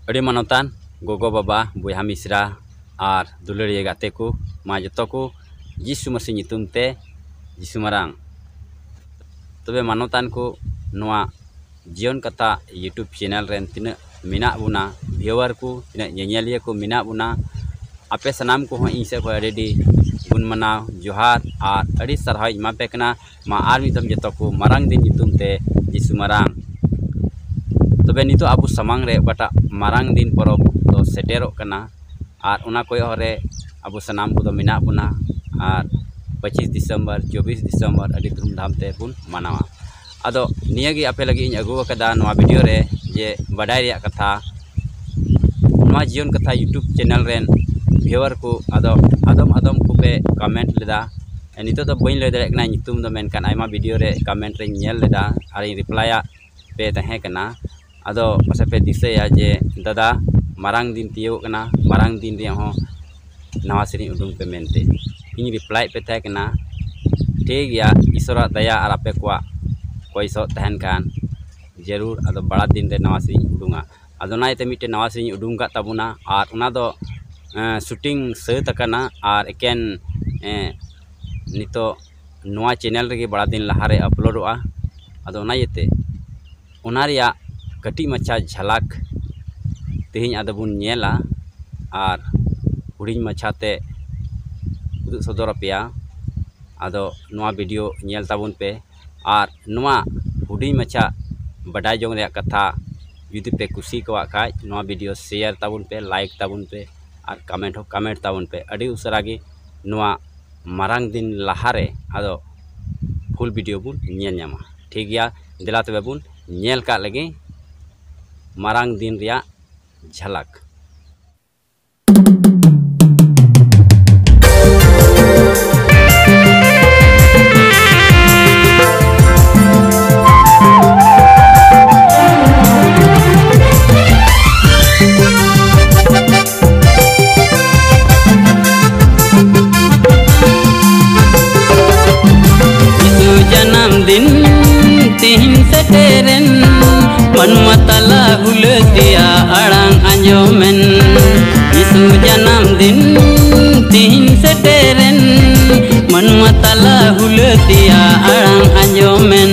अड़ी मानतान गोगो बाबा बुया मिश्रा और दुलरिया गाते को मा जतो को जिसु मसीह नितुम ते जिसु मारांग तबे मानतान को नोआ जीवन कथा यूट्यूब चैनल रेन तिना मिना बुना व्यूअर को तिना ñeñeliya को मिना बुना आपे सनाम को इन से अड़ी गुन मनाव जोहार और अड़ी सरहाय मा पेकना मा आर मितम जतो को मारांग दिन नितुम ते जिसु मारांग तबे नितो आबु समांग रे बटा मारांग दिन परब तो सेटेरो कना और उना कोय हरे आबु सनाम को मिना बुना और 25 दिसंबर 24 दिसंबर अड़ी धूमधाम ते बुन मनावा अदो नियागी आपे लगी इन अगु कदा नवा वीडियो रे जे बडाय रिया कथा नवा जीवन कथा यूट्यूब चैनल रेन व्यूअर को अदो आदम को पे कमेंट लेदा नितो तो बइन ले दरे कना नितुम दो मेन कान आयमा वीडियो रे कमेंट रे नेल लेदा और रिप्लाया पे तहे कना अदो पसे पे दिसेया जे दादा मारांग दिन तियो कना मारांग दिन रे हो नवा सेरी उडुंग पे मेनते इन रिप्लाई पे तहे कना ठीक गया ईश्वरा दया और आपे को कोई सो तहन कान जरूर अदो बड़ा दिन रे नवा सेरी उडुंगा अदो नाइते मिटे नवा सेरी उडुंग का तबुना और उना दो शूटिंग सत कना और एकेन नितो नवा चैनल रे बड़ा दिन लहारे अपलोडोआ अदो नाइते उना रिया कटी मच्छा झलक तेहिं आदो बुन नेला और हुडिंग मच्छाते उदुग सदर पेया आदो नवा वीडियो नेल ताबुन पे और नवा हुडिंग मच्छा बडाय जोंग रे कथा जुदी पे कुसी कवा खाज नवा वीडियो शेयर ताबुन पे लाइक ताबुन पे और कमेंट ताबुन पे अड़ी उसरागी नवा मारांग दिन लहारे आदो फुल वीडियो बुन नेल न्यामा ठीक गया दिला तबे बुन नेल का लगे मारांग दिन रिया झलक जन्मदिन तिहिन सेटेरेन मन मतला हुलतिया अड़ांग अंजोमेन यीशु जन्मदिन तिहिन सेटेरेन मन मतला हुलतिया अड़ांग अंजोमेन